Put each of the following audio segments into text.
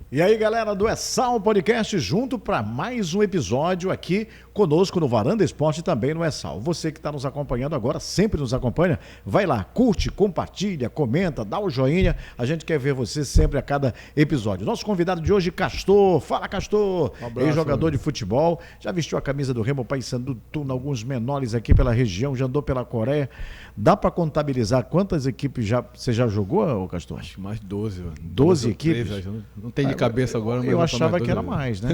E aí, galera do Sal Podcast, junto para mais um episódio aqui conosco no Varanda Esporte e também no Sal. Você que está nos acompanhando agora, sempre nos acompanha, vai lá, curte, compartilha, comenta, dá o joinha. A gente quer ver você sempre a cada episódio. Nosso convidado de hoje, Castor. Fala, Castor! Ex-jogador de futebol, já vestiu a camisa do Remo Paysandu, alguns menores aqui pela região, já andou pela Coreia. Dá para contabilizar quantas equipes você já jogou, Castor? Acho que mais 12. 12 equipes? 13, não tem de cabeça agora, mas eu achava que era mais, né?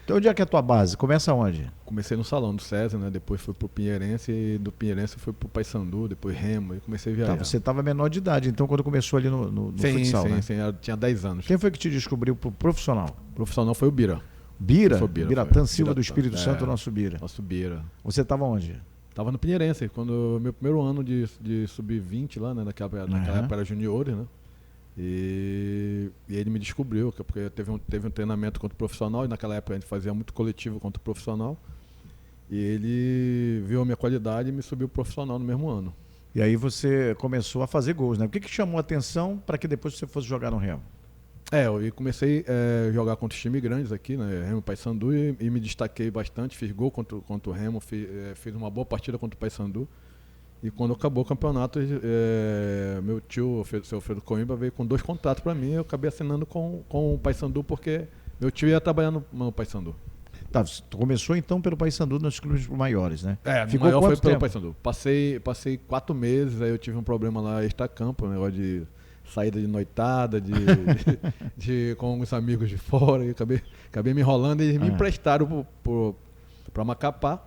Então, onde é que é a tua base? Começa onde? Comecei no Salão do César, né? Depois fui pro Pinheirense e do Pinheirense fui pro Paysandu, depois Remo e comecei a viajar. Tá, você estava menor de idade, então, quando começou ali no futsal, né? Sim, eu tinha 10 anos. Quem foi que te descobriu pro profissional? O profissional foi o Bira. Bira? Biratã Silva do Espírito Santo, nosso Bira. Nosso Bira. Você estava onde? Tava no Pinheirense, quando meu primeiro ano de sub-20 lá, né? Naquela época era juniores, né? E ele me descobriu, porque teve um treinamento contra o profissional, e naquela época a gente fazia muito coletivo contra o profissional. E ele viu a minha qualidade e me subiu pro profissional no mesmo ano. E aí você começou a fazer gols, né? O que chamou a atenção para que depois você fosse jogar no Remo? Eu comecei a jogar contra os times grandes aqui, né? Remo e Paysandu, e me destaquei bastante, fiz gol contra o Remo, fiz uma boa partida contra o Paysandu. E quando acabou o campeonato, meu tio, o seu Alfredo Coimbra, veio com 2 contratos para mim, eu acabei assinando com o Paysandu, porque meu tio ia trabalhar no Paysandu. Tá, você começou então pelo Paysandu nos clubes maiores, né? Ficou maior foi pelo Paysandu. Passei 4 meses, aí eu tive um problema lá extra-campo, um negócio de saída de noitada, com alguns amigos de fora, e acabei me enrolando e eles me emprestaram para Macapá.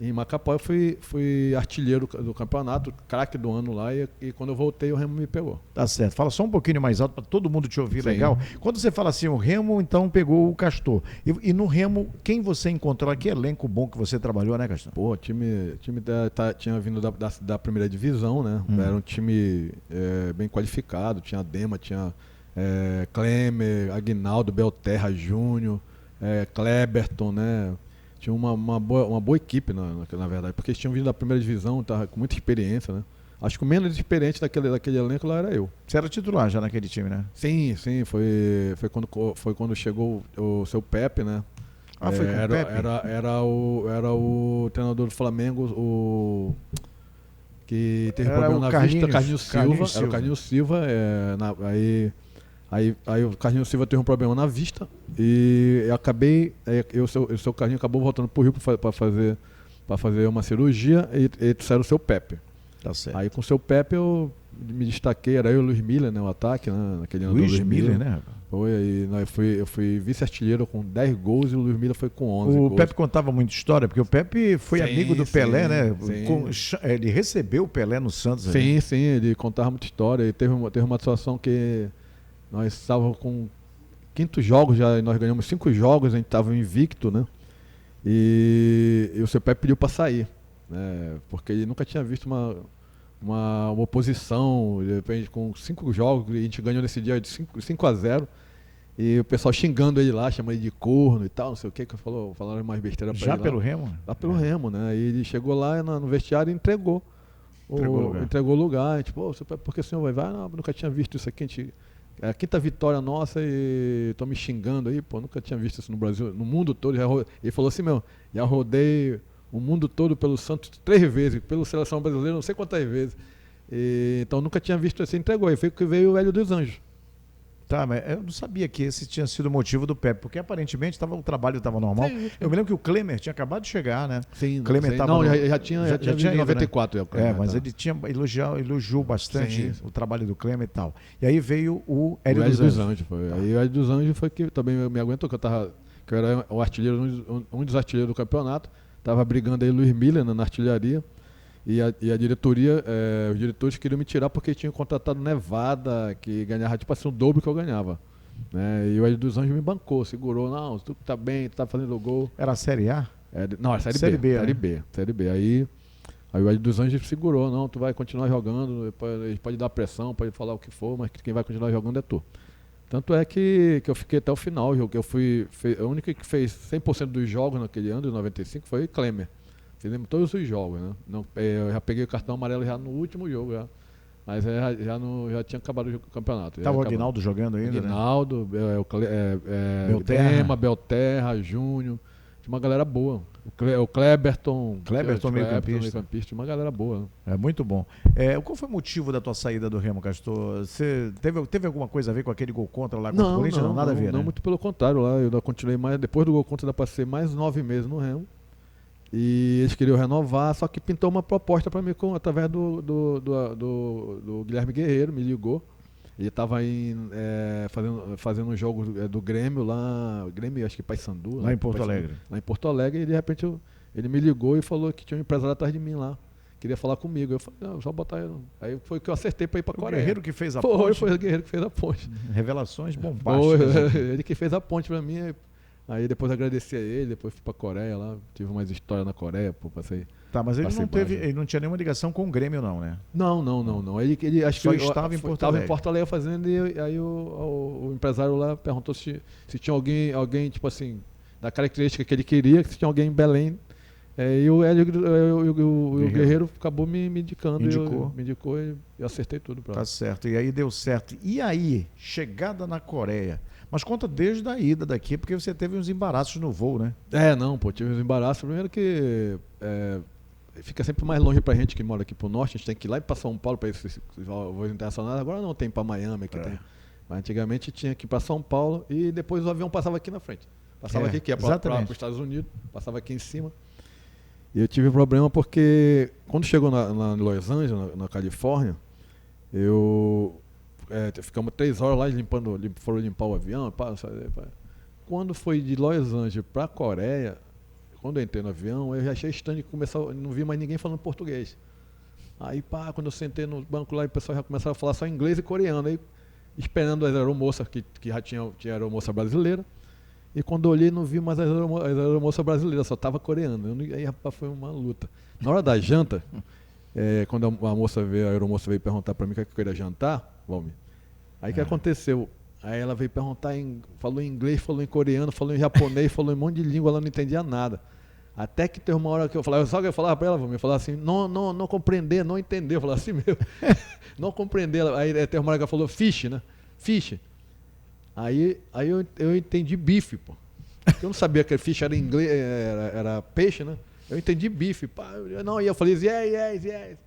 Em Macapá eu fui artilheiro do campeonato, craque do ano lá, e quando eu voltei o Remo me pegou. Tá certo. Fala só um pouquinho mais alto para todo mundo te ouvir. Sim. Legal. Quando você fala assim, o Remo então pegou o Castor. E no Remo, quem você encontrou? Que elenco bom que você trabalhou, né, Castor? Pô, o time tinha vindo da primeira divisão, né? Era um time bem qualificado, tinha Dema, tinha Klemer, Aguinaldo, Belterra Júnior, Kleberton, né? Tinha uma boa equipe, na verdade, porque eles tinham vindo da primeira divisão, tava com muita experiência, né? Acho que o menos experiente daquele elenco lá era eu. Você era titular já naquele time, né? Sim, foi quando chegou o seu Pepe, né? Foi com o Pepe? Era o treinador do Flamengo, que teve problema na vista, Carlinhos Silva. Era o Carlinhos Silva, Aí o Carlinhos Silva teve um problema na vista e eu acabei, o seu Carlinhos acabou voltando pro Rio para fazer uma cirurgia e trouxeram o seu Pepe. Tá certo. Aí com o seu Pepe eu me destaquei, era eu e o Luiz Miller, né, o ataque, né, naquele ano. Luiz Miller, né? Foi, aí eu fui vice-artilheiro com 10 gols e o Luiz Miller foi com 11 gols. O Pepe contava muita história, porque o Pepe foi amigo do Pelé, né? Ele recebeu o Pelé no Santos. Sim, ele contava muita história. E teve uma situação que nós estávamos com 5º jogo, nós ganhamos 5 jogos, a gente estava invicto, né? E o seu Pepe pediu para sair, né? Porque ele nunca tinha visto uma oposição, de repente com 5 jogos, a gente ganhou nesse dia de 5-0, e o pessoal xingando ele lá, chamando ele de corno e tal, não sei o que falaram mais besteira para ele. Já pelo Remo? Lá pelo Remo, né? E ele chegou lá no vestiário e entregou o lugar. A gente, por que o senhor vai? Não, nunca tinha visto isso aqui, é a 5ª vitória nossa e estão me xingando aí, nunca tinha visto isso no Brasil, no mundo todo. Ele falou assim, já rodei o mundo todo pelo Santos 3 vezes, pela seleção brasileira não sei quantas vezes. Então nunca tinha visto isso, entregou. Aí foi que veio o Hélio dos Anjos. Tá, mas eu não sabia que esse tinha sido o motivo do Pepe, porque aparentemente o trabalho estava normal. Sim. Eu me lembro que o Klemer tinha acabado de chegar, né? Sim, Klemer já tinha em 94. Né? Mas ele elogiou bastante o trabalho do Klemer e tal. E aí veio o Hélio dos Anjos. Foi. Aí o Hélio dos Anjos foi que também me aguentou, que eu era o artilheiro, um dos artilheiros do campeonato. Estava brigando aí o Luiz Miller na artilharia. E a diretoria, os diretores queriam me tirar porque tinham contratado Nevada, que ganhava tipo assim o dobro que eu ganhava. Né? E o Hélio dos Anjos me bancou, segurou, não, tu tá bem, tu tá fazendo gol. Era a Série A? Não, era Série B. Série B. Aí Aí o Hélio dos Anjos segurou, não, tu vai continuar jogando, ele pode dar pressão, pode falar o que for, mas quem vai continuar jogando é tu. Tanto é que eu fiquei até o final, eu a única que fez 100% dos jogos naquele ano, de 95, foi Klemer. Fizemos todos os jogos, né? Não, eu já peguei o cartão amarelo já no último jogo, já. Mas já tinha acabado o campeonato. Estava o Aguinaldo jogando ainda, Aguinaldo, né? Belterra. Belterra, Júnior. Tinha uma galera boa. O Kleberton. Kleberton, meio-campista. Tinha uma galera boa. É muito bom. Qual foi o motivo da tua saída do Remo, Castor? Você teve alguma coisa a ver com aquele gol contra lá contra o Corinthians? Não, nada a ver, né? Não, muito pelo contrário. Lá eu continuei mais. Depois do gol contra, eu passei mais 9 meses no Remo. E eles queriam renovar, só que pintou uma proposta para mim através do Guilherme Guerreiro, me ligou. Ele estava fazendo um jogo do Grêmio lá, Grêmio acho que Paysandu. Lá em Porto Alegre. Lá em Porto Alegre, e de repente ele me ligou e falou que tinha um empresário atrás de mim lá. Queria falar comigo. Eu falei, não, só botar ele. Aí foi que eu acertei para ir para Coreia. O Guerreiro que fez a ponte? Foi o Guerreiro que fez a ponte. Revelações bombásticas. Ele que fez a ponte para mim. Aí depois agradeci a ele, depois fui pra Coreia lá, tive mais história na Coreia, passei. Tá, mas ele não tinha nenhuma ligação com o Grêmio, não, né? Não. Ele acho só que estava em Porto Alegre. Estava em Porto Alegre fazendo, e aí o empresário lá perguntou se tinha alguém, tipo assim, da característica que ele queria, se tinha alguém em Belém. E o Guerreiro acabou me indicando. Me indicou e eu acertei tudo pra Tá certo, e aí deu certo. E aí, chegada na Coreia? Mas conta desde a ida daqui, porque você teve uns embaraços no voo, né? Tive uns embaraços. Primeiro que fica sempre mais longe pra gente que mora aqui pro norte, a gente tem que ir lá e pra São Paulo para esses voos internacionais. Agora não tem pra Miami, aqui tem. Mas antigamente tinha que ir pra São Paulo e depois o avião passava aqui na frente. Passava aqui, que ia para os Estados Unidos, passava aqui em cima. E eu tive problema porque quando chegou em Los Angeles, na Califórnia, ficamos 3 horas lá foram limpar o avião. Quando foi de Los Angeles para a Coreia, quando eu entrei no avião, eu já achei estranho que não vi mais ninguém falando português. Aí, quando eu sentei no banco lá, o pessoal já começava a falar só inglês e coreano. Aí, esperando as aeromoças, que já tinha aeromoça brasileira. E quando eu olhei, não vi mais as aeromoças brasileiras, só estava coreano. Aí, rapaz, foi uma luta. Na hora da janta, quando a aeromoça veio perguntar para mim o que eu queria jantar, Valmir, aí o que aconteceu? Aí ela veio perguntar, falou em inglês, falou em coreano, falou em japonês, falou em um monte de língua, ela não entendia nada. Até que teve uma hora que eu falava, só que eu falava para ela, Valmir, eu falava assim, não compreender, não entender, eu falava assim mesmo, não compreender. Aí teve uma hora que ela falou fish, né? Fish. Aí eu entendi bife, pô. Eu não sabia que fish era inglês, era peixe, né? Eu entendi bife, e eu falei, yes.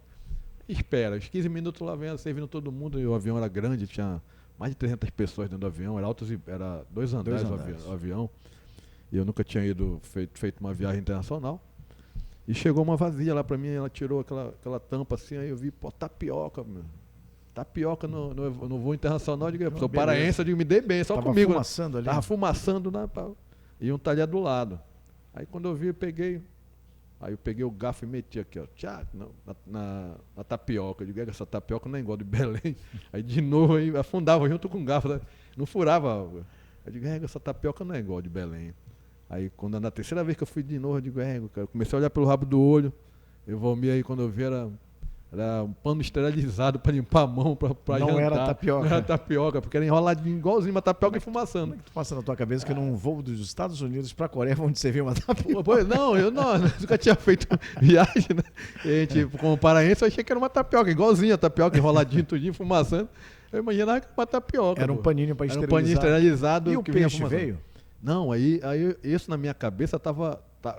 Espera, uns 15 minutos lá vendo, servindo todo mundo, e o avião era grande, tinha mais de 300 pessoas dentro do avião, era 2 andares o avião, e eu nunca tinha feito uma viagem internacional. E chegou uma vazia lá pra mim, ela tirou aquela tampa assim, aí eu vi, tapioca, meu. Tapioca no voo internacional, eu digo, sou paraense, eu digo, me dei bem, só comigo. Tava fumaçando ali? Tava fumaçando, e um talher do lado. Aí quando eu vi, eu peguei o garfo e meti aqui, ó, na tapioca. Eu digo, essa tapioca não é igual de Belém. Aí de novo, aí afundava junto com o garfo, né? Não furava. Eu digo, essa tapioca não é igual de Belém. Aí quando na terceira vez que eu fui de novo, eu digo, cara, comecei a olhar pelo rabo do olho. Eu Valmir aí, quando eu vi, era um pano esterilizado para limpar a mão, para jantar. Não era tapioca. Não era tapioca, porque era enroladinho, igualzinho uma tapioca e fumaçando. Como é que tu passa na tua cabeça que num voo dos Estados Unidos para a Coreia, onde você viu uma tapioca? Pois não, eu nunca tinha feito viagem, né? E a gente, como paraense, eu achei que era uma tapioca, igualzinho a tapioca, enroladinho, tudinho, fumaçando. Eu imaginava que era uma tapioca. Era um paninho para esterilizar. Era um paninho esterilizado. E o peixe veio? Não, aí isso na minha cabeça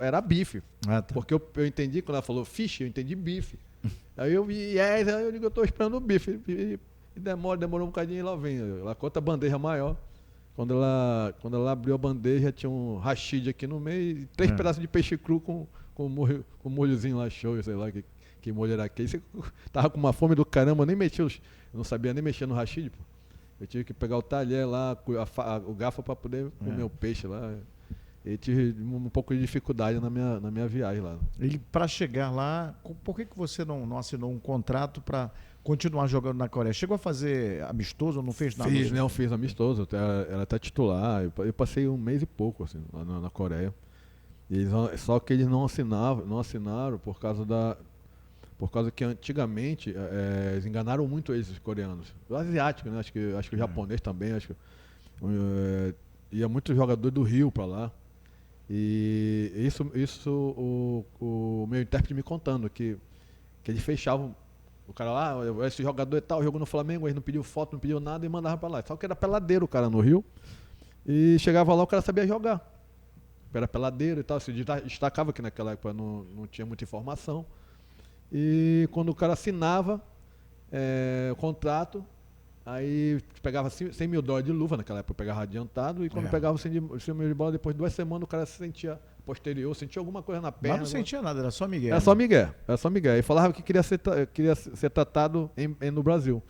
era bife. Tá. Porque eu entendi, quando ela falou fish, eu entendi bife. Aí eu vi, aí eu digo, eu tô esperando o bife. E demorou um bocadinho e lá vem. Ela conta a bandeja maior. Quando ela abriu a bandeja, tinha um rachid aqui no meio e 3 pedaços de peixe cru com molhozinho lá, show, sei lá que molho era aquele. Você tava com uma fome do caramba, eu não sabia nem mexer no rachid, pô. Eu tive que pegar o talher lá, o garfo para poder comer o peixe lá. E tive um pouco de dificuldade na minha viagem lá. E para chegar lá, por que você não assinou um contrato para continuar jogando na Coreia? Chegou a fazer amistoso ou não fez nada? Fiz amistoso. Era até titular. Eu passei 1 mês e pouco assim, lá na Coreia. Só que eles não assinaram por causa Por causa que antigamente eles enganaram muito eles, os coreanos. Os asiáticos, né? Acho que o japonês também, ia muito jogador do Rio para lá. E isso o meu intérprete me contando, que eles fechavam. O cara lá, esse jogador e tal, jogou no Flamengo, ele não pediu foto, não pediu nada e mandava pra lá. Só que era peladeiro o cara no Rio. E chegava lá, o cara sabia jogar. Era peladeiro e tal, se destacava que naquela época não tinha muita informação. E quando o cara assinava o contrato, aí pegava $100 mil de luva, naquela época eu pegava adiantado, e quando pegava 100 mil de bola, depois de 2 semanas o cara se sentia posterior, sentia alguma coisa na perna. Mas não sentia nada, era só Miguel. Era só Miguel. E falava que queria ser tratado no Brasil.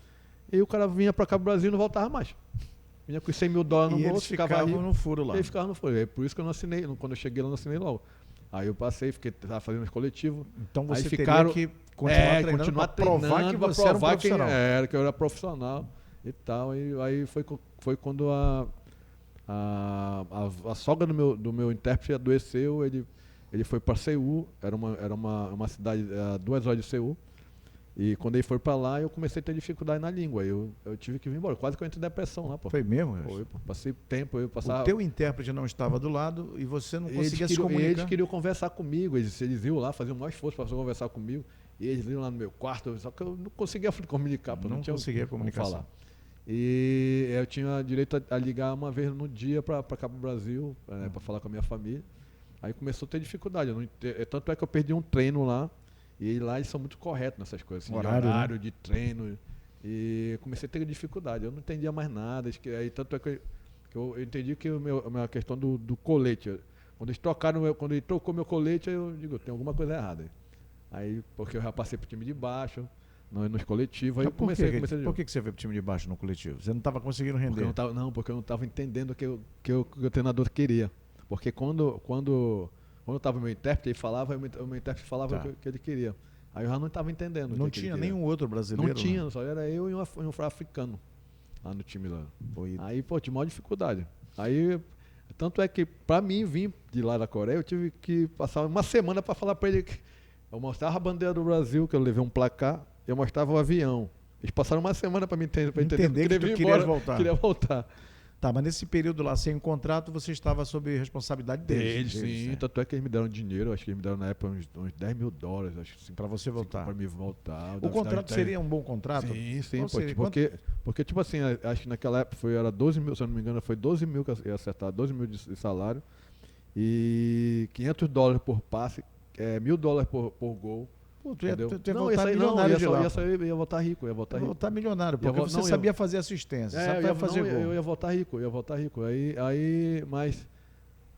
E o cara vinha pra cá pro Brasil e não voltava mais. Vinha com $100 mil no bolso, eles ficavam no furo lá. E eles ficavam no furo. É por isso que eu não assinei. Quando eu cheguei lá, eu não assinei logo. Aí eu passei, tava fazendo os coletivos. Então você aí teria que continuar treinando pra provar que você era um profissional. Que eu era profissional e tal. E aí foi quando a sogra do meu intérprete adoeceu, ele foi para Seul, era uma cidade a 2 horas de Seul, e quando ele foi para lá eu comecei a ter dificuldade na língua, eu tive que vir embora, quase que eu entrei em depressão lá, pô. Foi mesmo? Foi, pô. Passei tempo, eu passava... O teu intérprete não estava do lado e você não conseguia se comunicar? Eles queriam conversar comigo, eles iam lá, faziam o maior esforço para conversar comigo, e eles iam lá no meu quarto, só que eu não conseguia comunicar, pô, não conseguia comunicação. Falar. E eu tinha direito a ligar uma vez no dia para cá pro Brasil, para falar com a minha família. Aí começou a ter dificuldade. Tanto é que eu perdi um treino lá, e lá eles são muito corretos nessas coisas, assim, horário, né? De treino. E comecei a ter dificuldade. Eu não entendia mais nada. Aí, tanto é que eu entendi que a questão do colete. Quando ele trocou meu colete, eu digo, tem alguma coisa errada. Aí, porque eu já passei pro time de baixo. Nos coletivos, aí eu comecei a... Por que você veio pro time de baixo no coletivo? Você não estava conseguindo render? Porque eu não estava entendendo o que o treinador queria. Porque quando eu estava meu intérprete, ele falava, o meu intérprete falava o que ele queria. Aí eu já não estava entendendo. Não tinha nenhum outro brasileiro? Não tinha, só era eu e um africano lá no time lá. Aí, tinha maior dificuldade. Aí, tanto é que para mim vir de lá da Coreia, eu tive que passar uma semana para falar para ele que eu mostrava a bandeira do Brasil, que eu levei um placar. Eu mostrava o avião. Eles passaram uma semana para me entender que tu queria voltar. Queria voltar. Tá, mas nesse período lá, sem um contrato, você estava sob responsabilidade deles? Sim, né? Tanto é que eles me deram dinheiro, acho que eles me deram na época uns $10 mil, acho assim. Para você voltar? Para me voltar. O contrato seria um bom contrato? Sim, porque tipo assim, acho que naquela época era 12 mil, se eu não me engano, foi 12 mil que eu ia acertar, 12 mil de salário, e $500 por passe, $1.000 por gol. Pô, tu ia voltar milionário de lá. Eu ia voltar rico. Ia voltar milionário, porque você sabia fazer assistência, sabia fazer gol. Eu ia voltar rico.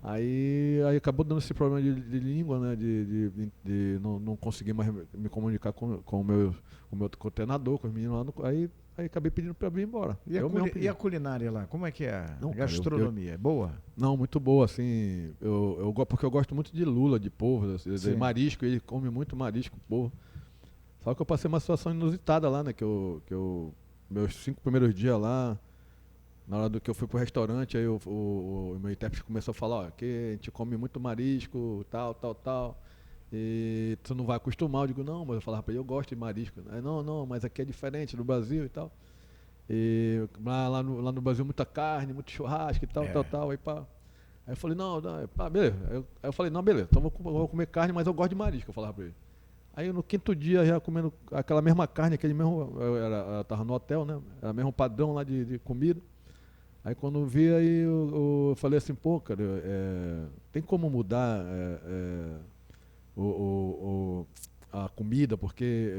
Aí acabou dando esse problema de língua, né? De não conseguir mais me comunicar com o meu coordenador, com os meninos lá. Aí acabei pedindo para vir embora. E a culinária lá, como é que é? A gastronomia é boa? Não, muito boa, assim. Porque eu gosto muito de lula, de polvo, de marisco. Ele come muito marisco, polvo. Só que eu passei uma situação inusitada lá, né? Meus 5 primeiros dias lá, na hora do que eu fui pro restaurante, aí o meu intérprete começou a falar, ó, que a gente come muito marisco, tal. E tu não vai acostumar. Eu digo, não, mas eu falava pra ele, eu gosto de marisco. Aí, não, mas aqui é diferente do Brasil e tal. E lá no Brasil muita carne, muito churrasco e tal. Aí eu falei, não, beleza. Aí eu falei, não, beleza, então vou comer carne, mas eu gosto de marisco, eu falava pra ele. Aí no 5º dia, já comendo aquela mesma carne, eu tava no hotel, né? Era o mesmo padrão lá de comida. Aí quando eu vi, aí eu falei assim, pô, cara, tem como mudar a comida, porque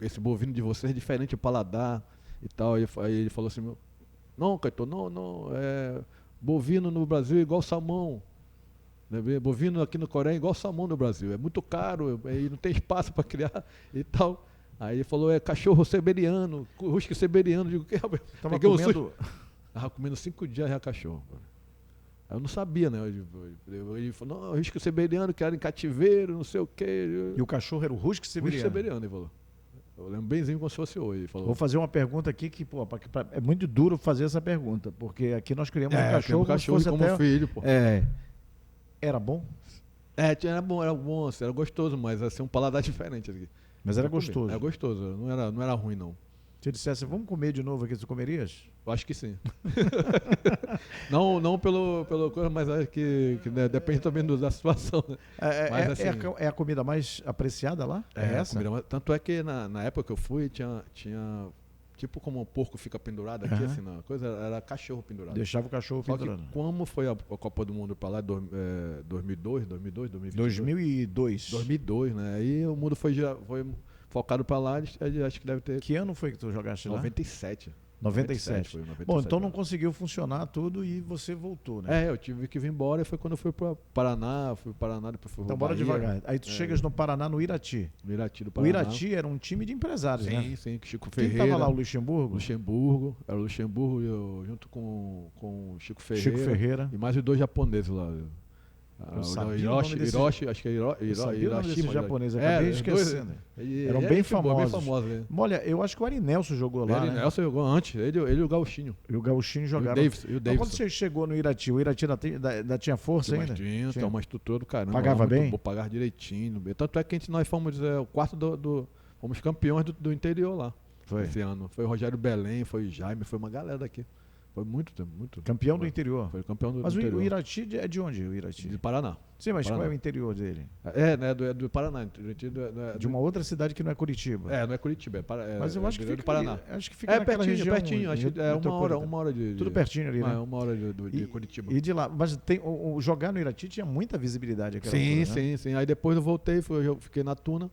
esse bovino de vocês é diferente, o paladar e tal. Aí ele falou assim, não, Caetô, não, bovino no Brasil é igual salmão. Né? Bovino aqui no Coreia é igual salmão no Brasil, é muito caro, e não tem espaço para criar e tal. Aí ele falou, cachorro siberiano, husky siberiano. Digo, que rapaz? Tava comendo 5 dias já cachorro. Aí eu não sabia, né? Ele falou, não, husky siberiano, que era em cativeiro, não sei o quê. E o cachorro era o husky siberiano? Husky siberiano, ele falou. Eu lembro benzinho como se fosse hoje. Ele falou. Vou fazer uma pergunta aqui que, é muito duro fazer essa pergunta, porque aqui nós criamos um cachorro como até filho, pô. Era bom? Era bom, era gostoso, mas assim, um paladar diferente. Assim. Mas era Eu comi. gostoso. É gostoso, não era ruim, não. Se eu dissesse, vamos comer de novo aqui, você comerias? Eu acho que sim. não pelo coisa, mas acho que né, depende também da situação. Né? Mas, assim, É a comida mais apreciada lá? É essa? Tanto é que na época que eu fui, tinha tipo como o porco fica pendurado aqui, assim, na coisa, era cachorro pendurado. Deixava o cachorro Só pendurado. que como foi a Copa do Mundo para lá, 2002, 2022? 2002, né? Aí o mundo foi focado para lá, acho que deve ter... Que ano foi que tu jogaste lá? 97. 97. Foi 97. Bom, então não conseguiu funcionar tudo e você voltou, né? Eu tive que vir embora e foi quando eu fui para Paraná, depois fui Então pro bora Bahia. devagar. Aí tu chegas no Paraná, no Irati. No Irati do O Paraná. Irati era um time de empresários, né? Sim, Chico Quem Ferreira. estava lá, o Luxemburgo? Era o Luxemburgo junto com o Chico Chico Ferreira. e mais os 2 japoneses lá. Eu sabia o nome desse- Hiroshi, acho que é Eu sabia o nome desses Hiroshima. japoneses, acabei esquecendo. Eram bem famosos. Né? Olha, eu acho que o Ari Nelson jogou lá, né? Nelson jogou antes, ele e o Gauchinho. E o Gauchinho E jogaram. o Mas quando Davidson. você chegou no Irati, o Irati ainda tinha força ainda? Tinha uma estrutura do caramba. Pagava muito bem? bom, pagava direitinho. Tanto é que nós fomos o quarto fomos campeões do interior lá. Foi. Esse ano. Foi o Rogério Belém, foi o Jaime, foi uma galera daqui. Foi muito tempo, muito. Campeão do interior. Foi campeão do Mas interior. o Irati é de onde, o Irati? De Paraná. Sim, mas qual Paraná. é o interior dele? Né? Do Paraná. De uma outra cidade que não é Curitiba. Não é Curitiba. Mas eu acho que fica do Paraná. ali, acho que fica naquela região pertinho. Acho que é uma hora de... Tudo pertinho ali, né? Uma hora de Curitiba. E de lá, mas jogar no Irati tinha muita visibilidade aquela altura, né? Sim. Aí depois eu voltei, eu fiquei na Tuna.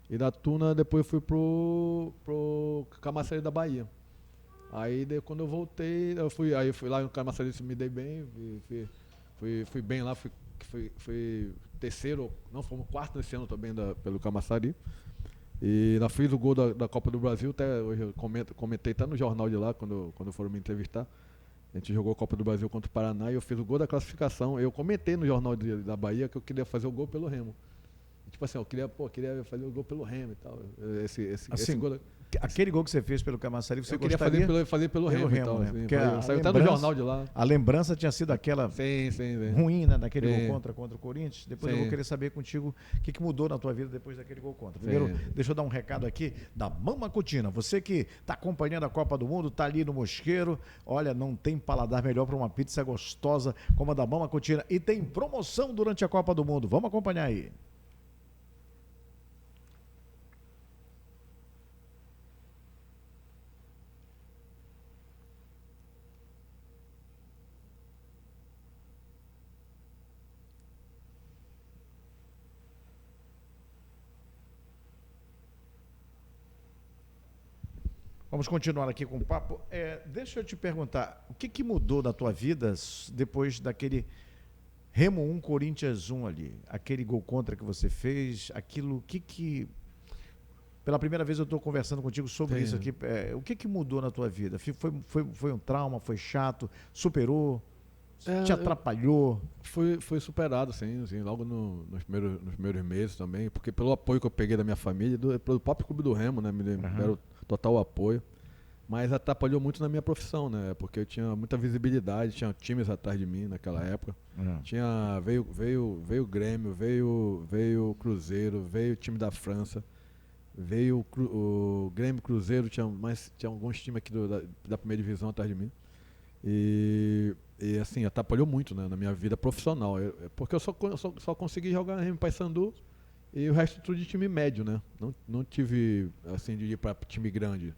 E da Tuna depois eu fui pro Camaçari da Bahia. Aí quando eu voltei, eu fui lá no Camaçari, me dei bem, fui bem lá, fui terceiro, não, fomos quarto nesse ano também pelo Camaçari. E ainda fiz o gol da Copa do Brasil, até hoje eu comentei, tá no jornal de lá, quando foram me entrevistar. A gente jogou a Copa do Brasil contra o Paraná e eu fiz o gol da classificação. Eu comentei no jornal da Bahia que eu queria fazer o gol pelo Remo. Tipo assim, eu queria fazer o gol pelo Remo e tal. Esse gol Aquele gol que você fez pelo Camaçari, você eu queria gostaria fazer pelo Remo e tal. né? Assim, Porque saiu até no jornal de lá. A lembrança tinha sido aquela Sim. ruim, né? Daquele Sim. gol contra o Corinthians. Depois eu Sim. vou querer saber contigo o que mudou na tua vida depois daquele gol contra. Primeiro, deixa eu dar um recado aqui da Mama Cutina. Você que está acompanhando a Copa do Mundo, está ali no Mosqueiro. Olha, não tem paladar melhor para uma pizza gostosa como a da Mama Cutina. E tem promoção durante a Copa do Mundo. Vamos acompanhar aí. Vamos continuar aqui com o papo. Deixa eu te perguntar, o que mudou na tua vida depois daquele Remo 1, Corinthians 1 ali? Aquele gol contra que você fez, aquilo, Pela primeira vez eu estou conversando contigo sobre isso aqui. O que mudou na tua vida? Foi um trauma? Foi chato? Superou? Te atrapalhou? Foi superado, sim, logo nos primeiros meses também, porque pelo apoio que eu peguei da minha família, pelo próprio clube do Remo, né, me deram total apoio, mas atrapalhou muito na minha profissão, né, porque eu tinha muita visibilidade, tinha times atrás de mim naquela época, veio o Grêmio, veio o Cruzeiro, veio o time da França, veio o Grêmio, Cruzeiro, tinha alguns times aqui da primeira divisão atrás de mim. E assim, atrapalhou muito, né, na minha vida profissional, porque eu só consegui jogar em Paysandu e o resto tudo de time médio, né, não tive assim de ir para time grande,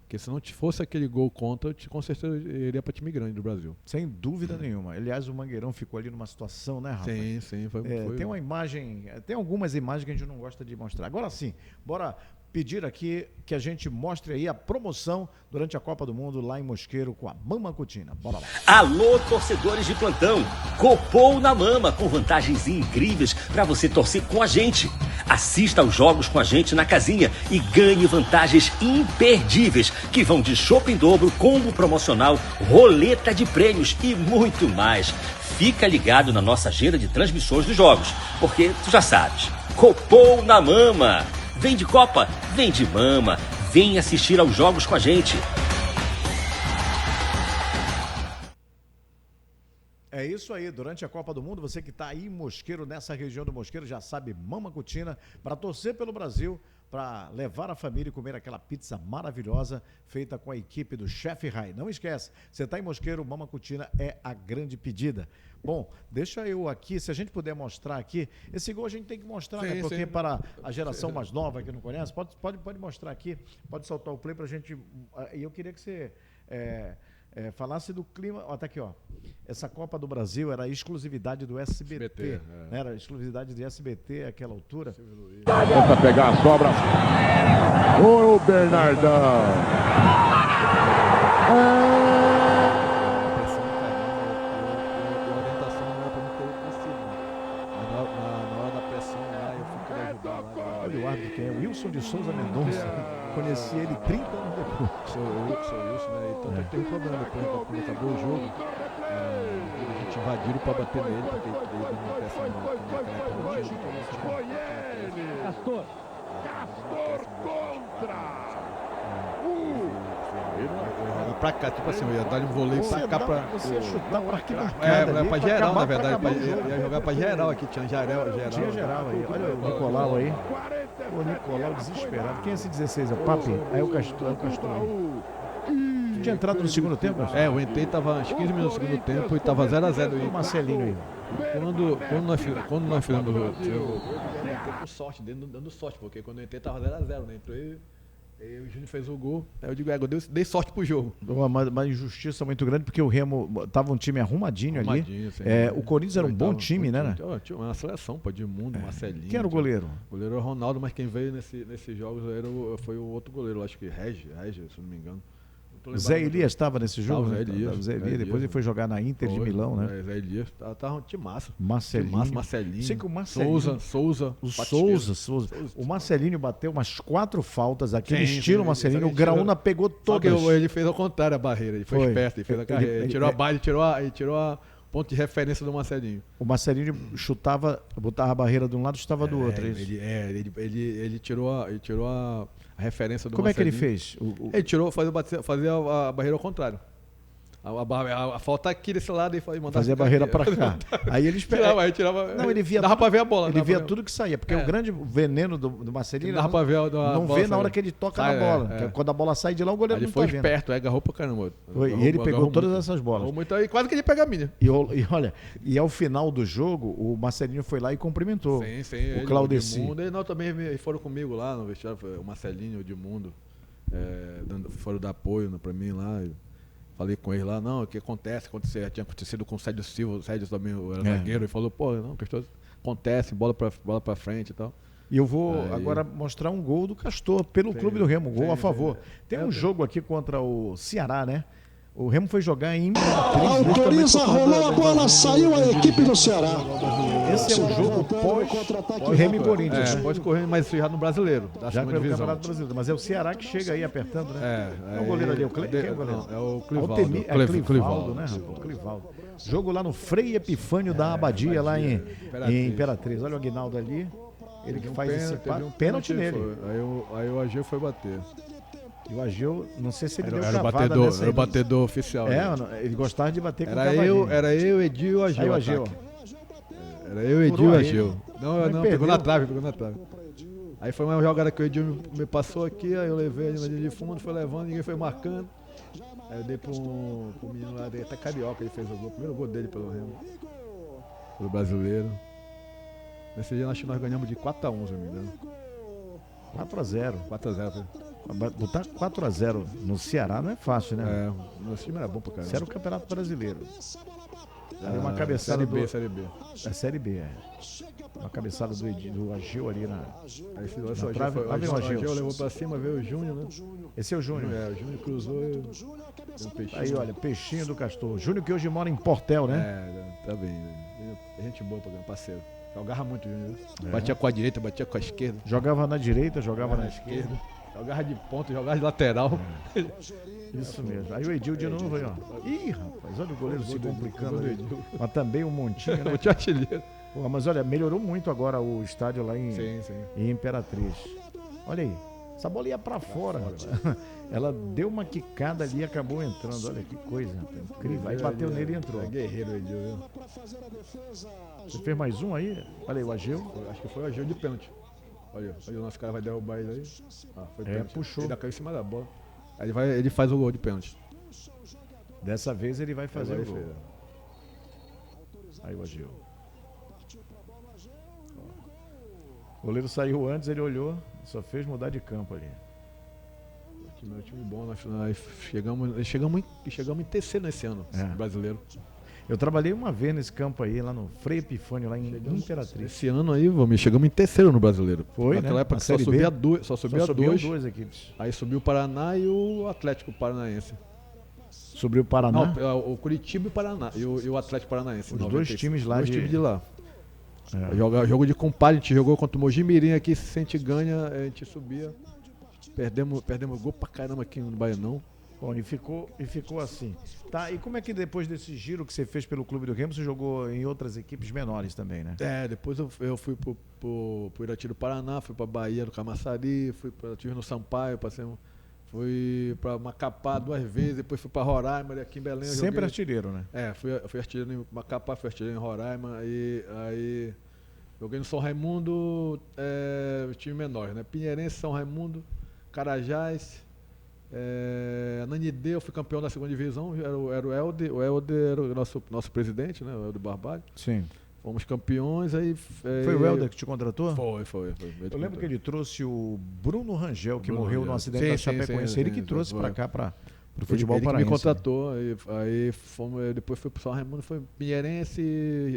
porque se não fosse aquele gol contra, eu com certeza iria para time grande do Brasil. Sem dúvida nenhuma. Aliás, o Mangueirão ficou ali numa situação, né, Rafa? Sim, foi. Tem uma imagem, tem algumas imagens que a gente não gosta de mostrar. Agora sim, bora pedir aqui que a gente mostre aí a promoção durante a Copa do Mundo lá em Mosqueiro com a Mama Cutina. Bora lá. Alô, torcedores de plantão. Copom na Mama, com vantagens incríveis para você torcer com a gente. Assista aos jogos com a gente na casinha e ganhe vantagens imperdíveis, que vão de chopp em dobro, combo promocional, roleta de prêmios e muito mais. Fica ligado na nossa agenda de transmissões dos jogos, porque tu já sabes, Copom na Mama. Vem de Copa, vem de Mama, vem assistir aos jogos com a gente. É isso aí, durante a Copa do Mundo, você que está aí em Mosqueiro, nessa região do Mosqueiro, já sabe, Mama Cutina, para torcer pelo Brasil, para levar a família e comer aquela pizza maravilhosa feita com a equipe do Chef Rai. Não esquece, você está em Mosqueiro, Mama Cutina é a grande pedida. Bom, deixa eu aqui, se a gente puder mostrar aqui, esse gol a gente tem que mostrar, sim, né? Porque sim. Para a geração mais nova que não conhece, pode mostrar aqui, pode soltar o play para a gente. E eu queria que você falasse do clima. Ó, tá aqui, ó. Essa Copa do Brasil era exclusividade do SBT. Né? Era exclusividade do SBT àquela altura. Tenta pegar a sobra. O Bernardão. Olha o árbitro que é Wilson de Souza Mendonça. Conheci ele 30 anos depois. Sou Wilson, né? Então teve um problema depois, quando acabou o jogo. A gente invadiram para bater nele, porque ele deu uma peça naquela época. Foi ele! Castor contra! Pra cá, tipo assim, eu ia dar um voleio pra cá. Você ia chutar pra arquibancada. Pra geral, na verdade. Ia jogar pra geral aqui, tinha geral. Tinha geral aí. Olha o Nicolau aí. O Nicolau desesperado. Quem é esse 16? É o Papi? Aí o Castor. Tu tinha entrado no segundo tempo? Eu entrei, tava uns 15 minutos no segundo tempo e tava 0x0 aí. O Marcelinho aí. Quando nós fizemos eu entrei com sorte, dando sorte, porque quando eu entrei tava 0x0, né? Entrei. E o Júnior fez o gol. Aí eu digo, eu dei sorte pro jogo. Uma injustiça muito grande, porque o Remo tava um time arrumadinho ali. Sim, o Corinthians era um bom time, né? Tinha uma seleção, pô, de mundo, Marcelinho. Quem era o goleiro? O goleiro era o Ronaldo, mas quem veio nesses jogos foi o outro goleiro, acho que Regi, se não me engano. Zé Elias estava nesse jogo? Zé Elias. Depois ele foi jogar na Inter de Milão, né? Zé Elias. Tava um time massa. Marcelinho. Sei que o Marcelinho. Souza. O Marcelinho bateu umas 4 faltas, aquele estilo Marcelinho. O Graúna pegou todas. Só que ele fez ao contrário a barreira. Ele foi esperto, ele fez a carreira. Ele tirou a barra, ele tirou a ponto de referência do Marcelinho. O Marcelinho botava a barreira de um lado e chutava do outro. Ele tirou a referência do Como Marcelinho. É que ele fez? Ele tirou, fazia a barreira ao contrário. A falta aqui desse lado e mandava. Fazia a barreira para cá. Aí ele esperava. Tirava. Não, ele via. Dava para ver a bola. Ele via tudo que saía, porque o grande veneno do Marcelinho dava para ver não vê na hora que ele toca na bola. Quando a bola sai de lá, o goleiro não tá vendo. Ele foi esperto, agarrou pra caramba. E ele pegou todas essas bolas. E quase que ele pega a minha. E olha, e ao final do jogo, o Marcelinho foi lá e cumprimentou. Sim. O Claudeci. Não, também foram comigo lá no vestiário, o Marcelinho, o Edmundo, foram dar apoio pra mim lá. Falei com ele lá, não, o que acontece? Tinha acontecido com o Sérgio Silva, o Sérgio também era zagueiro, e falou, acontece, bola pra frente e tal. E eu vou agora mostrar um gol do Castor pelo Clube do Remo, gol a favor. Tem um jogo aqui contra o Ceará, né? O Remo foi jogar em Imperatriz. Autoriza, rolou a bola, saiu a equipe do Ceará. Esse é o jogo pós-Remo e Corinthians. Pós-correr, mas já no Brasileiro. Já pelo Campeonato Brasileiro. Mas é o Ceará que chega aí apertando, né? É o goleiro ali. Quem é o goleiro? É o Clivaldo. Clivaldo, né? O Clivaldo. Jogo lá no Frei Epifânio da Abadia, lá em Imperatriz. Olha o Aguinaldo ali. Ele que faz esse pênalti nele. Aí o Ageu foi bater. E o Ageu, não sei se ele deu era cavada nessa. Era o batedor oficial. Ele gostava de bater com Era eu, Edil e o Ageu. Aí o Ageu. Era eu, Edil e o Ageu. Não, pegou na trave. Aí foi uma jogada que o Edil me passou aqui, aí eu levei ele na linha de fundo, foi levando, ninguém foi marcando. Aí eu dei pro menino lá, até carioca, ele fez o gol, o primeiro gol dele pelo Remo. Pelo brasileiro. Nesse dia nós ganhamos de 4x1, se não me engano. 4x0. 4x0. Botar 4x0 no Ceará não é fácil, né? Nosso time era bom pra caramba. Isso era o Campeonato Brasileiro. Era uma cabeçada Série B. É Série B, Uma cabeçada do Ageu ali na trave. O Ageu levou pra cima, veio o Júnior, né? Esse é o Júnior. O Júnior cruzou e um peixinho. Aí, olha, peixinho do Castor. Júnior que hoje mora em Portel, né? Tá bem. Gente boa, parceiro. Jogava muito, Júnior. Batia com a direita, batia com a esquerda. Jogava na direita, jogava na esquerda. Jogava de ponta, jogava de lateral. Isso mesmo. Aí o Edil de novo aí, ó. Ih, rapaz, olha o goleiro se complicando ali. Mas também um montinho, né? Montinho artilheiro. Pô, mas olha, melhorou muito agora o estádio lá em Imperatriz. Olha aí. Essa bola ia pra fora. Ela deu uma quicada ali e acabou entrando. Olha que coisa, incrível. Aí bateu nele e entrou. Guerreiro, Edil, viu? Você fez mais um aí? Olha aí, o Ageu. Acho que foi o Ageu de pênalti. Olha, o nosso cara vai derrubar ele aí. Foi pênalti. Puxou. Ele caiu em cima da bola. Aí ele faz o gol de pênalti. Dessa vez ele vai fazer o gol. Aí o Agil. O goleiro saiu antes, ele olhou, só fez mudar de campo ali. O time bom, nós chegamos em terceiro nesse ano, brasileiro. Eu trabalhei uma vez nesse campo aí, lá no Frei Epifânio, lá em Imperatriz. Esse ano aí, chegamos em terceiro no brasileiro. Foi, naquela né? época só subia duas equipes. Aí subiu o Paraná e o Atlético Paranaense. Subiu o Paraná? Não, o Curitiba e o Paraná. E o Atlético Paranaense. Os dois times lá times de lá. Jogo de compadre, a gente jogou contra o Mojimirim aqui, se a gente ganha, a gente subia. Perdemos gol pra caramba aqui no Baianão. Bom, e ficou assim. Tá, e como é que depois desse giro que você fez pelo Clube do Remo, você jogou em outras equipes menores também, né? Depois eu fui pro Irati do Paraná, fui pra Bahia do Camaçari, tive no Sampaio, fui pra Macapá 2 vezes, depois fui pra Roraima, aqui em Belém. Sempre artilheiro, né? Fui artilheiro em Macapá, fui artilheiro em Roraima, aí joguei no São Raimundo, time menor, né? Pinheirense, São Raimundo, Carajás, Ananidê, eu fui campeão da 2ª divisão, era o Helder era o nosso presidente, né? O Helder Barbalho. Sim. Fomos campeões, aí... Foi o Helder que te contratou? Foi. Eu lembro que ele trouxe o Bruno Rangel, que morreu no acidente da Chapecoense. Ele que trouxe pra cá, pro futebol paraense. Ele me contratou, aí depois fui pro São Raimundo, foi Pinheirense,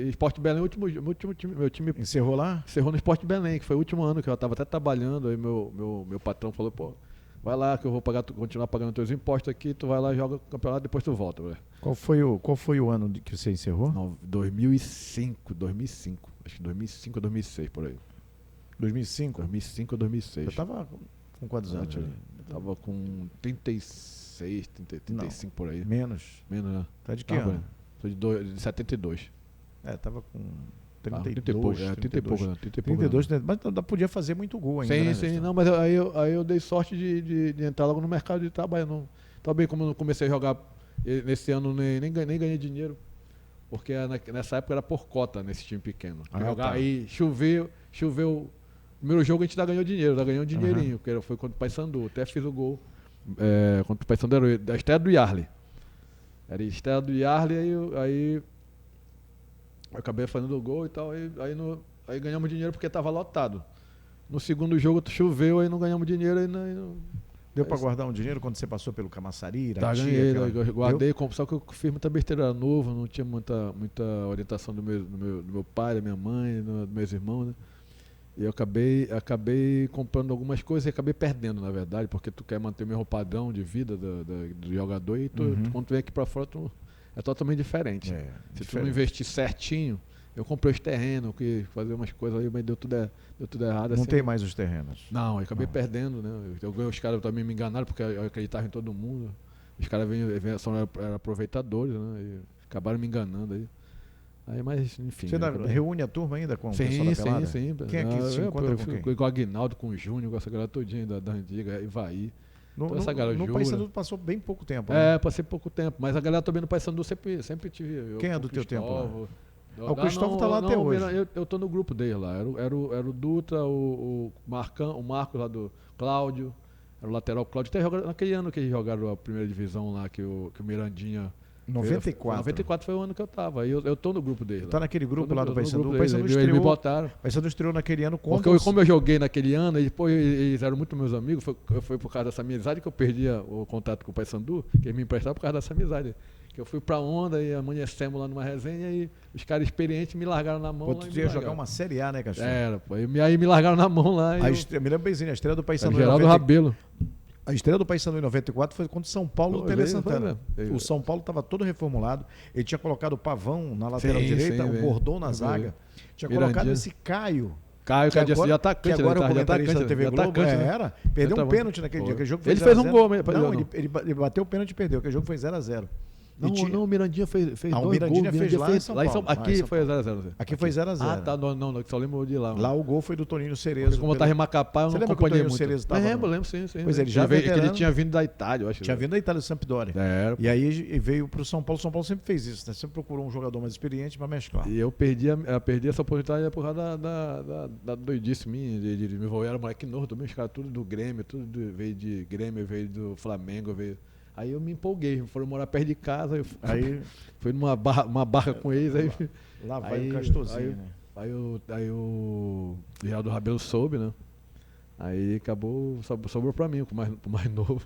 Sport Belém, meu time... Encerrou lá? Encerrou no Sport Belém, que foi o último ano que eu tava até trabalhando, aí meu patrão falou, pô, vai lá que eu vou continuar pagando teus impostos aqui, tu vai lá, joga o campeonato, depois tu volta, velho. Qual foi o ano que você encerrou? Não, 2005, acho que 2005 ou 2006, por aí. 2005? 2005 ou 2006. Eu tava com quantos anos? Eu tava com 36, 35 por aí. Menos, né? Tá de que ano? Sou de 72. Tava com 32, 30 e pouco. 32, mas podia fazer muito gol ainda. Sim, não, mas aí eu dei sorte de entrar logo no mercado de trabalho. Também como eu comecei a jogar nesse ano, nem ganhei dinheiro, porque nessa época era por cota nesse time pequeno. Aí choveu, o primeiro jogo a gente ganhou dinheirinho, porque foi contra o Paysandu, até fiz o gol contra o Paysandu, era da estreia do Yarley. Era a estreia do Yarley, aí eu acabei fazendo o gol e tal, aí ganhamos dinheiro porque estava lotado. No segundo jogo choveu, aí não ganhamos dinheiro, aí não... Deu para guardar um dinheiro quando você passou pelo Camaçari, ganhei, guardei, só que eu fiz muita besteira, era novo, não tinha muita orientação do meu pai, da minha mãe, dos meus irmãos, né? E eu acabei comprando algumas coisas e acabei perdendo, na verdade, porque tu quer manter o mesmo padrão de vida do jogador e quando tu vem aqui para fora, é totalmente diferente. Se tu não investir certinho, eu comprei os terrenos, fazer umas coisas aí, mas deu tudo errado. Não tem mais os terrenos? Não, eu acabei perdendo, né? Os caras também me enganaram, porque eu acreditava em todo mundo. Os caras eram aproveitadores, né? E acabaram me enganando aí. Mas, enfim. Você reúne a turma ainda com o pessoal da Pelada? Sim. Quem é que se encontra com quem? Com o Aguinaldo, com o Júnior, com essa galera todinha da antiga, Ivaí. No Paysandu passou bem pouco tempo, né? Passei pouco tempo, mas a galera também no Paysandu sempre tive. Quem é do teu tempo lá? O Cristóvão tá lá até hoje. Eu tô no grupo dele lá. Era o Dutra, o Marcos lá do Cláudio, era o lateral Cláudio. Até naquele ano que eles jogaram a primeira divisão lá, que o Mirandinha... 94. 94 foi o ano que eu tava. Eu tô no grupo dele. Tá naquele grupo lá do Paysandu? O Paysandu estreou. Eles me botaram. O Paysandu estreou naquele ano contra porque como eu joguei naquele ano, e depois eles eram muito meus amigos, foi por causa dessa amizade que eu perdia o contato com o Paysandu, que eles me emprestaram por causa dessa amizade. Que eu fui pra onda e amanhecemos lá numa resenha e os caras experientes me largaram na mão. Tu ia jogar uma Série A, né, Castro? Era, pô. Aí me largaram na mão lá. Me lembro bemzinho, a estreia do Paysandu. Geraldo Rabelo. A estreia do Paysandu em 94 foi contra o São Paulo do Tele Santana. O São Paulo estava todo reformulado. Ele tinha colocado o Pavão na lateral direita, o Bordon na zaga. Tinha colocado esse Caio. Que agora é atacante, que agora é o comentarista da TV Globo. Perdeu um pênalti naquele dia. Aquele jogo foi ele fez um gol. Não, ele bateu o pênalti e perdeu. Aquele jogo foi 0-0. Não, o Mirandinha fez o dois Mirandinha gols. fez lá em São Paulo. Aqui foi 0x0. Aqui foi 0x0. Ah, tá. Não, só lembro de lá. Lá o gol foi do Toninho Cerezo. Como eu tava em Macapá, eu não acompanhei muito. Cerezo tava lembro, sim. Pois é, ele já ele tinha vindo da Itália, eu acho. Tinha vindo da Itália, do Sampdoria. E aí veio pro São Paulo. São Paulo sempre fez isso, né? Sempre procurou um jogador mais experiente para mesclar. E eu perdi essa oportunidade por causa da doidice minha, de me envolver. Era moleque novo também, os caras tudo do Grêmio, veio de Grêmio, veio do Flamengo, veio... Aí eu me empolguei, foram morar perto de casa, aí fui numa barca com eles, aí... Lá vai o Castorzinho, né? Aí o Geraldo Rabelo soube, né? Aí acabou, sobrou pra mim, pro mais novo.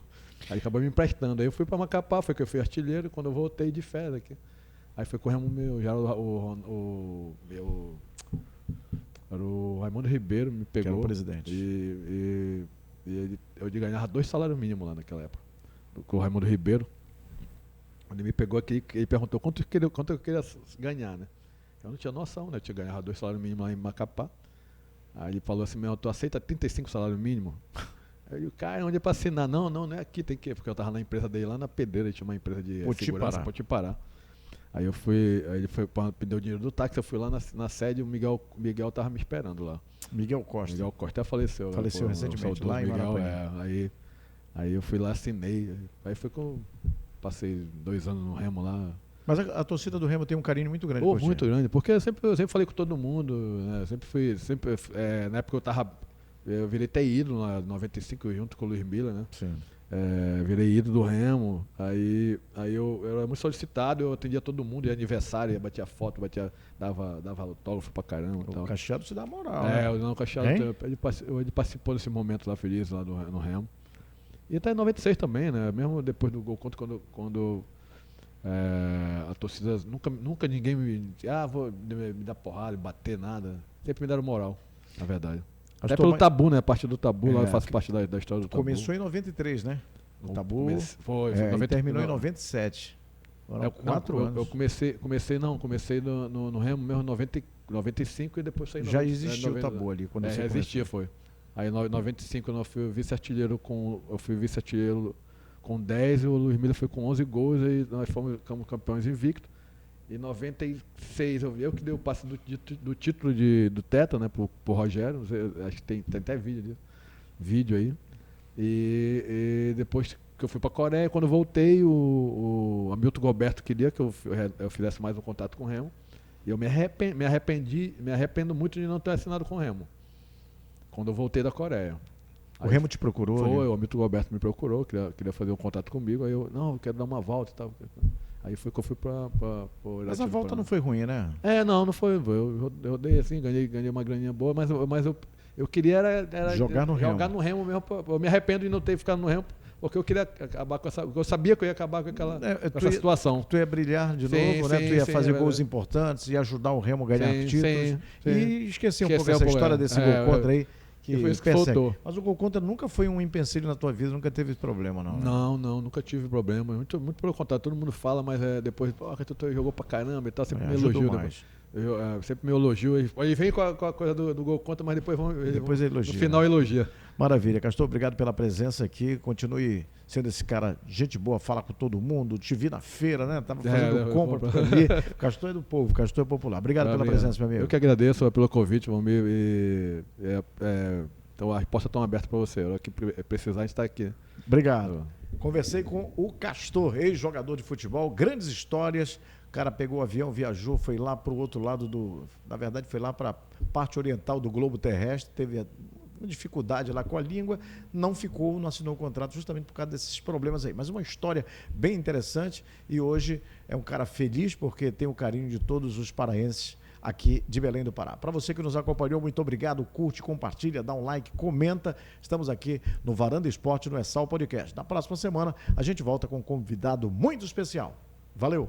Aí acabou me emprestando. Aí eu fui pra Macapá, foi que eu fui artilheiro, quando eu voltei de férias aqui. Aí foi correndo era o Raimundo Ribeiro, me pegou. Que era o presidente. E eu ganhava 2 salários mínimos lá naquela época. Com o Raimundo Ribeiro. Ele me pegou aqui e perguntou quanto eu queria ganhar, né? Eu não tinha noção, né? Eu ganhava 2 salários mínimos lá em Macapá. Aí ele falou assim, tu aceita 35 salários mínimos? Aí o cara, onde é pra assinar? Não é aqui, tem que ir. Porque eu tava na empresa dele lá na Pedreira, tinha uma empresa de segurança, Potipará. Aí ele foi pedir o dinheiro do táxi, eu fui lá na sede, o Miguel tava me esperando lá. Miguel Costa até faleceu. Faleceu recentemente, lá em Maracanã. Aí eu fui lá, assinei. Aí foi que eu passei 2 anos no Remo lá. Mas a torcida do Remo tem um carinho muito grande por ti. Muito grande, porque eu sempre falei com todo mundo, né? Na época eu virei até ídolo na 95 junto com o Luiz Miller, né? Sim. Virei ídolo do Remo, aí eu era muito solicitado, eu atendia todo mundo, ia aniversário, batia foto, dava autógrafo pra caramba. O Cacheado te dá moral, né? O Cacheado, ele participou desse momento lá feliz lá no Remo. E até em 96 também, né? Mesmo depois do gol contra, quando a torcida, nunca ninguém me dar porrada, me bater, nada. Sempre me deram moral, na verdade. Até pelo tabu, né? A parte do tabu, lá eu faço parte da história do tabu. Começou em 93, né? O tabu foi e terminou em 97. Foram 4 anos. Eu comecei no Remo mesmo em 95 e depois saí em 90. Já existia o tabu ali quando você existia, foi. Aí em 95 eu fui vice-artilheiro com 10 e o Luiz Miller foi com 11 gols e nós fomos campeões invictos. Em 96 eu que dei o passe do título do Tetra, né, pro Rogério, acho que tem até vídeo aí. E depois que eu fui para a Coreia, quando eu voltei, o Hamilton Gilberto queria que eu fizesse mais um contato com o Remo. E eu me arrependo muito de não ter assinado com o Remo. Quando eu voltei da Coreia. O Remo te procurou? Foi, né? O Hamilton Gilberto me procurou, queria fazer um contato comigo. Aí eu quero dar uma volta e tal. Aí foi que eu fui pra Mas a volta não foi ruim, né? Não foi. Eu dei assim, ganhei uma graninha boa, mas eu queria era jogar no Remo mesmo. Eu me arrependo de não ter ficado no Remo, porque eu queria acabar com essa. Eu sabia que eu ia acabar com essa situação. Tu ia brilhar de novo, né? Tu ia fazer gols importantes, ia ajudar o Remo a ganhar títulos. E esquecer um pouco essa história desse gol contra aí. Que foi isso que faltou. Mas o gol contra nunca foi um empecilho na tua vida, nunca teve problema, não? Né? Não, nunca tive problema. Muito pelo contrário, todo mundo fala, mas depois, tu jogou pra caramba e tal, sempre me elogio. Sempre me elogio. Ele vem com a coisa do gol contra, mas depois elogia. No final elogia. Maravilha, Castor, obrigado pela presença aqui. Continue sendo esse cara, gente boa, fala com todo mundo. Te vi na feira, né? Tava fazendo compra por ali. Castor é do povo, Castor é popular. Obrigado pela presença, meu amigo. Eu que agradeço pelo convite, Valmir. Então a resposta está aberta para você. O que precisar, a gente está aqui. Obrigado. Conversei com o Castor, ex-jogador de futebol, grandes histórias. O cara pegou o avião, viajou, foi lá para o outro lado na verdade, foi lá para a parte oriental do globo terrestre, teve dificuldade lá com a língua, não assinou o contrato justamente por causa desses problemas aí. Mas uma história bem interessante e hoje é um cara feliz porque tem o carinho de todos os paraenses aqui de Belém do Pará. Para você que nos acompanhou, muito obrigado, curte, compartilha, dá um like, comenta. Estamos aqui no Varanda Esporte no Sal Podcast. Na próxima semana a gente volta com um convidado muito especial. Valeu!